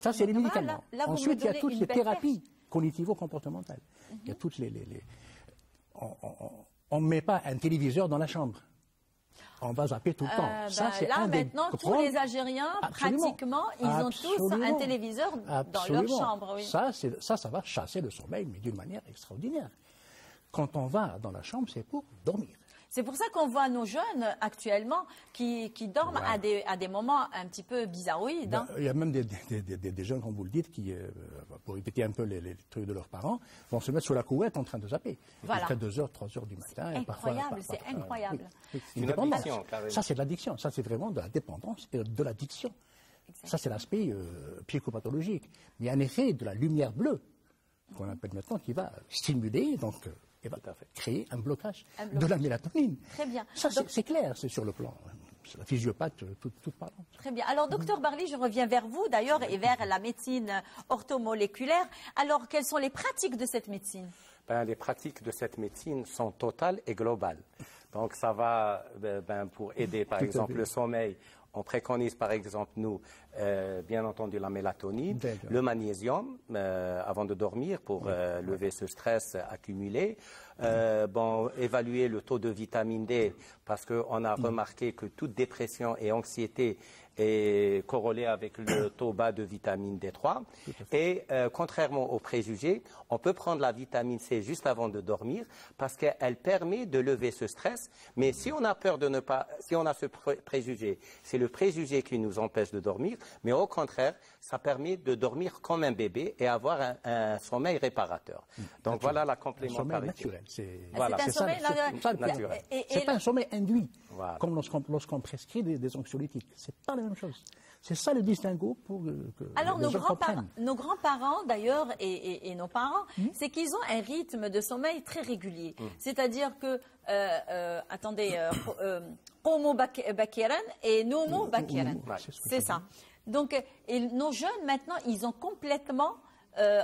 Ça, c'est les médicaments. Là, Ensuite, il y a toutes les thérapies cognitivo-comportementales. Il y a toutes on ne met pas un téléviseur dans la chambre. On va zapper tout le temps. Ça, là, maintenant, tous les Algériens, pratiquement, ils ont tous un téléviseur dans leur chambre. Oui. Ça va chasser le sommeil, mais d'une manière extraordinaire. Quand on va dans la chambre, c'est pour dormir. C'est pour ça qu'on voit nos jeunes actuellement qui dorment à des moments un petit peu bizarroïdes. Hein. Il y a même des jeunes, comme vous le dites, qui, pour répéter un peu les trucs de leurs parents, vont se mettre sous la couette en train de zapper. Voilà. Jusqu'à 2h, 3h du matin. Incroyable, c'est incroyable. Oui. Une addiction, carrément. Ça, c'est de l'addiction. Ça, c'est vraiment de la dépendance et de l'addiction. Ça, c'est l'aspect psychopathologique. Mais il y a un effet de la lumière bleue, qu'on appelle maintenant, qui va stimuler, donc... et va créer un blocage de la mélatonine. Très bien. Ça, c'est clair, c'est sur le plan. C'est la physiopathe toute parlante. Très bien. Alors, docteur Barli, je reviens vers vous d'ailleurs et vers la médecine orthomoléculaire. Alors, quelles sont les pratiques de cette médecine? Les pratiques de cette médecine sont totales et globales. Donc, ça va pour aider, par exemple, le sommeil. On préconise, par exemple, nous, bien entendu, la mélatonine, le magnésium avant de dormir pour lever ce stress accumulé. Évaluer le taux de vitamine D parce qu'on a remarqué que toute dépression et anxiété est corrélée avec le taux bas de vitamine D3. Et contrairement aux préjugés, on peut prendre la vitamine C juste avant de dormir parce qu'elle permet de lever ce stress. Mais si on a peur de ne pas, si on a ce préjugé, c'est le préjugé qui nous empêche de dormir. Mais au contraire, ça permet de dormir comme un bébé et avoir un sommeil réparateur. Donc voilà la complémentarité. C'est un sommeil naturel. C'est pas un sommeil induit, comme lorsqu'on prescrit des anxiolytiques. C'est pas la même chose. C'est ça le distinguo pour que alors les gens comprennent. Nos grands-parents d'ailleurs et nos parents, c'est qu'ils ont un rythme de sommeil très régulier. C'est-à-dire que Qomo Bakiran et Nomo Bakiran. C'est ça. Donc nos jeunes maintenant, ils ont complètement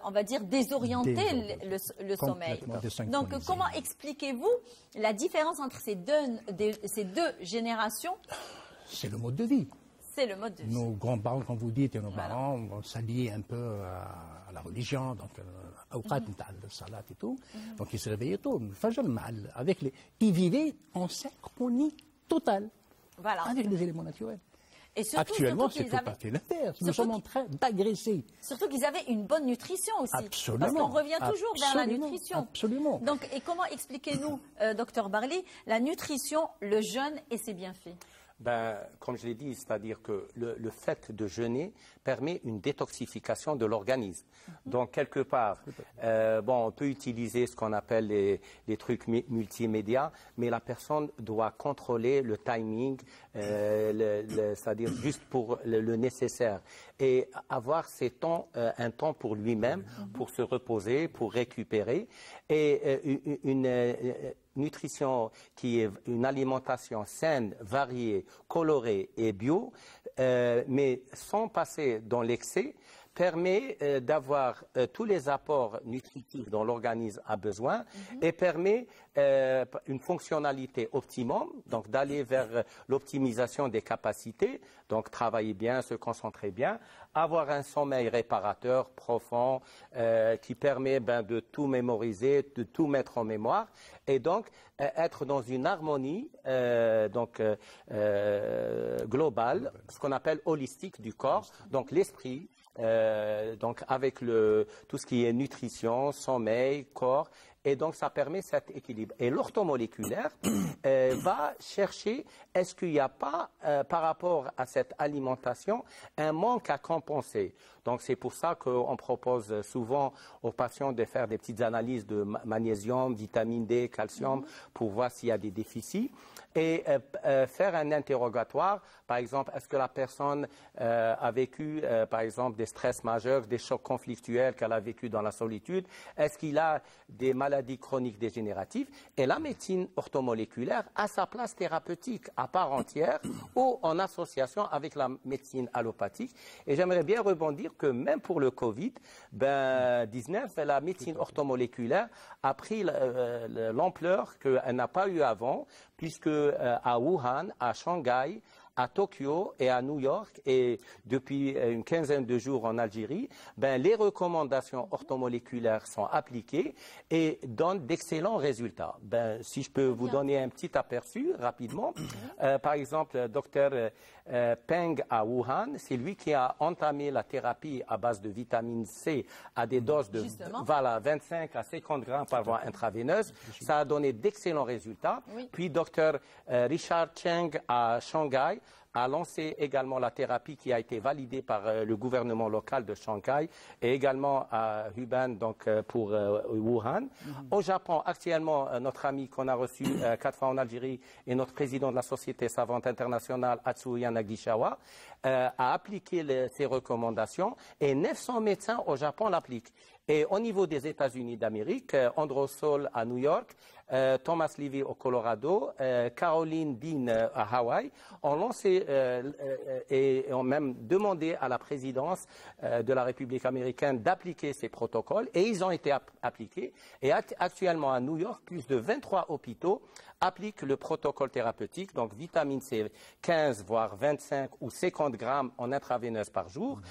on va dire désorienter le sommeil. Donc comment expliquez-vous la différence entre ces deux générations? C'est le mode de vie. C'est le mode de vie. Nos grands-parents, comme vous dites, et nos parents, on s'alliait un peu à la religion, donc le salat et tout. Donc ils se réveillaient tôt. Ils vivaient en synchronie totale avec les éléments naturels. Et surtout, actuellement, c'est tout à fait l'inverse. Nous sommes en train d'agresser. Surtout qu'ils avaient une bonne nutrition aussi. Absolument. Parce qu'on revient toujours vers la nutrition. Absolument. Donc, et comment expliquez-nous, docteur Barli, la nutrition, le jeûne et ses bienfaits? Comme je l'ai dit, c'est-à-dire que le fait de jeûner permet une détoxification de l'organisme. Donc, quelque part, on peut utiliser ce qu'on appelle les trucs multimédia, mais la personne doit contrôler le timing, c'est-à-dire juste pour le nécessaire, et avoir un temps pour lui-même, pour se reposer, pour récupérer, et une nutrition qui est une alimentation saine, variée, colorée et bio, mais sans passer dans l'excès, permet d'avoir tous les apports nutritifs dont l'organisme a besoin et permet une fonctionnalité optimum, donc d'aller vers l'optimisation des capacités, donc travailler bien, se concentrer bien, avoir un sommeil réparateur, profond, qui permet de tout mémoriser, de tout mettre en mémoire, et donc être dans une harmonie globale, ce qu'on appelle holistique du corps, donc l'esprit, donc avec tout ce qui est nutrition, sommeil, corps, et donc ça permet cet équilibre. Et l'orthomoléculaire va chercher, est-ce qu'il n'y a pas, par rapport à cette alimentation, un manque à compenser. Donc c'est pour ça qu'on propose souvent aux patients de faire des petites analyses de magnésium, vitamine D, calcium, pour voir s'il y a des déficits, et faire un interrogatoire. Par exemple, est-ce que la personne a vécu, par exemple, des stress majeurs, des chocs conflictuels qu'elle a vécu dans la solitude? Est-ce qu'il a des maladies chroniques dégénératives? Et la médecine orthomoléculaire a sa place thérapeutique à part entière ou en association avec la médecine allopathique. Et j'aimerais bien rebondir que même pour le Covid-19, la médecine orthomoléculaire a pris l'ampleur qu'elle n'a pas eu avant, puisque à Wuhan, à Shanghai, à Tokyo et à New York et depuis une quinzaine de jours en Algérie, les recommandations orthomoléculaires sont appliquées et donnent d'excellents résultats. Si je peux vous donner un petit aperçu rapidement, par exemple, docteur Peng à Wuhan, c'est lui qui a entamé la thérapie à base de vitamine C à des doses de 25 à 50 grammes par voie intraveineuse. Ça a donné d'excellents résultats. Oui. Puis docteur Richard Cheng à Shanghai a lancé également la thérapie qui a été validée par le gouvernement local de Shanghai et également à Hubei, donc pour Wuhan. Au Japon, actuellement, notre ami qu'on a reçu 4 fois en Algérie et notre président de la Société savante internationale, Atsuya Nagishawa, a appliqué ces recommandations et 900 médecins au Japon l'appliquent. Et au niveau des États-Unis d'Amérique, Andrew Saul à New York, Thomas Levy au Colorado, Caroline Dean à Hawaï, ont lancé et ont même demandé à la présidence de la République américaine d'appliquer ces protocoles et ils ont été appliqués. Et actuellement à New York, plus de 23 hôpitaux appliquent le protocole thérapeutique, donc vitamine C 15 voire 25 ou 50 grammes en intraveineuse par jour,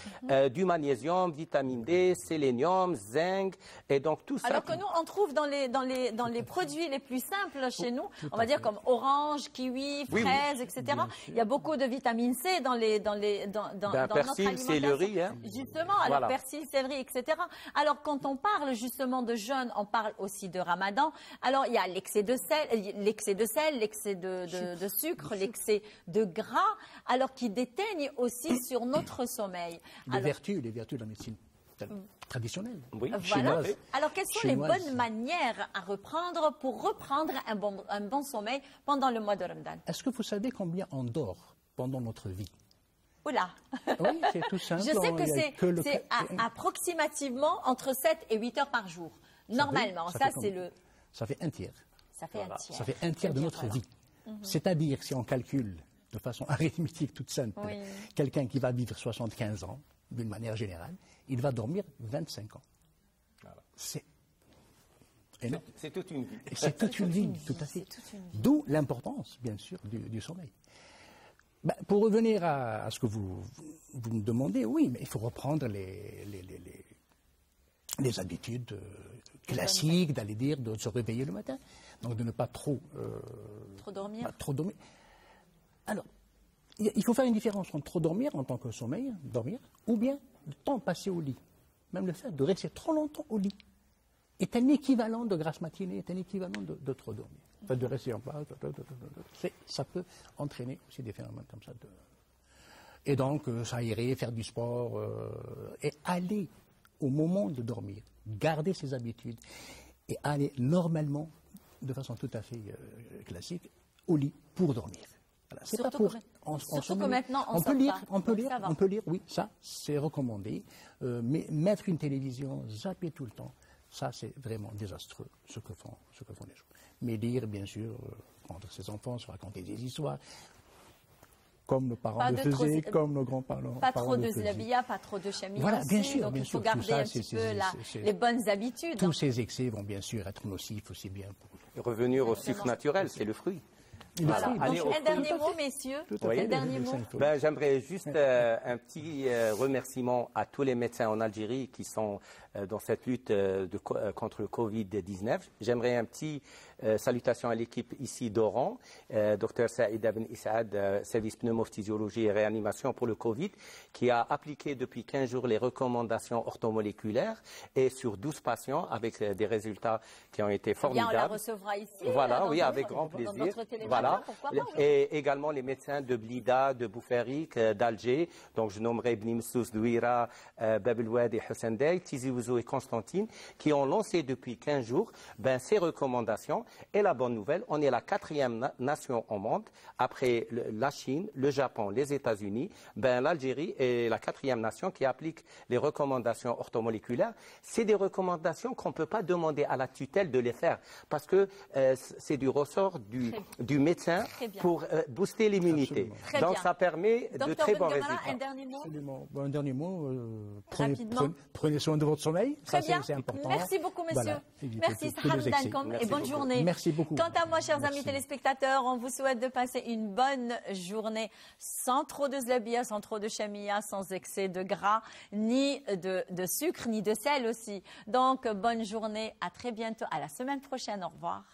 du magnésium, vitamine D, sélénium, zinc et donc tout ça. Alors que nous on trouve dans les produits les plus simples chez nous, on va dire comme orange, kiwi, fraise, etc. Il y a beaucoup de vitamine C dans notre persil, céleri, hein. Justement, alors persil, céleri, etc. Alors quand on parle justement de jeûne, on parle aussi de Ramadan. Alors il y a l'excès de sel, l'excès de sucre, l'excès de gras, alors qui déteignent aussi sur notre sommeil. Les vertus de la médecine traditionnelle. Oui. Voilà. Alors, quelles sont les bonnes manières à reprendre pour reprendre un bon sommeil pendant le mois de Ramadan? Est-ce que vous savez combien on dort pendant notre vie? Oula. Oui, c'est tout simple. Je sais que c'est approximativement entre 7 et 8 heures par jour. Normalement, ça fait un tiers. Ça fait un tiers. Ça fait un tiers de notre vie. C'est-à-dire, si on calcule de façon arithmétique toute simple, quelqu'un qui va vivre 75 ans, d'une manière générale, il va dormir 25 ans. Voilà. C'est énorme. C'est toute une vie. C'est toute une vie, tout à fait. D'où l'importance, bien sûr, du sommeil. Pour revenir à ce que vous me demandez, oui, mais il faut reprendre les habitudes classiques, d'aller dire, de se réveiller le matin, donc de ne pas trop dormir. Trop dormir. Alors, il faut faire une différence entre trop dormir en tant que sommeil, dormir, ou bien le temps passé au lit. Même le fait de rester trop longtemps au lit est un équivalent de grasse matinée, est un équivalent de trop dormir. En fait, de rester en place, ça peut entraîner aussi des phénomènes comme ça. Et donc, ça irait faire du sport et aller au moment de dormir, garder ses habitudes et aller normalement, de façon tout à fait classique, au lit pour dormir. Voilà. C'est pas pour surtout que maintenant on peut lire, oui, ça c'est recommandé, mais mettre une télévision, zapper tout le temps, ça c'est vraiment désastreux ce que font les gens. Mais lire, bien sûr, prendre ses enfants, se raconter des histoires, comme nos parents le faisaient, comme nos grands-parents. Pas trop de zilabia, pas trop de chamia. Voilà, bien sûr, donc bien il faut sûr. garder un petit peu les bonnes habitudes. Tous ces excès vont bien sûr être nocifs aussi bien pour et revenir au sucre naturel, c'est le fruit. Voilà. Donc, un dernier mot, messieurs. J'aimerais juste un petit remerciement à tous les médecins en Algérie qui sont dans cette lutte contre le Covid-19. J'aimerais un petit salutation à l'équipe ici d'Oran, Dr Saïd Ibn Issaad, service pneumophysiologie et réanimation pour le Covid, qui a appliqué depuis 15 jours les recommandations orthomoléculaires et sur 12 patients avec des résultats qui ont été formidables. Bien, on la recevra ici. Voilà, oui, avec grand plaisir. Voilà. Et également les médecins de Blida, de Boufarik, d'Alger. Donc je nommerai Bni Messous, Douira, Bab el Oued et Hussein Dey, Tizi Ouzou et Constantine, qui ont lancé depuis 15 jours ces recommandations. Et la bonne nouvelle, on est la 4e nation au monde, après la Chine, le Japon, les États-Unis. L'Algérie est la 4e nation qui applique les recommandations orthomoléculaires. C'est des recommandations qu'on ne peut pas demander à la tutelle de les faire, parce que c'est du ressort du médecin médecin pour booster l'immunité. Donc ça permet de très bons résultats. Un dernier mot. Un dernier mot. Prenez soin de votre sommeil. Très bien. C'est important. Merci beaucoup, monsieur. Merci, Saharoudankom, et bonne journée. Merci beaucoup. Quant à moi, chers amis téléspectateurs, on vous souhaite de passer une bonne journée sans trop de zlabia, sans trop de chamia, sans excès de gras, ni de sucre, ni de sel aussi. Donc, bonne journée. À très bientôt. À la semaine prochaine. Au revoir.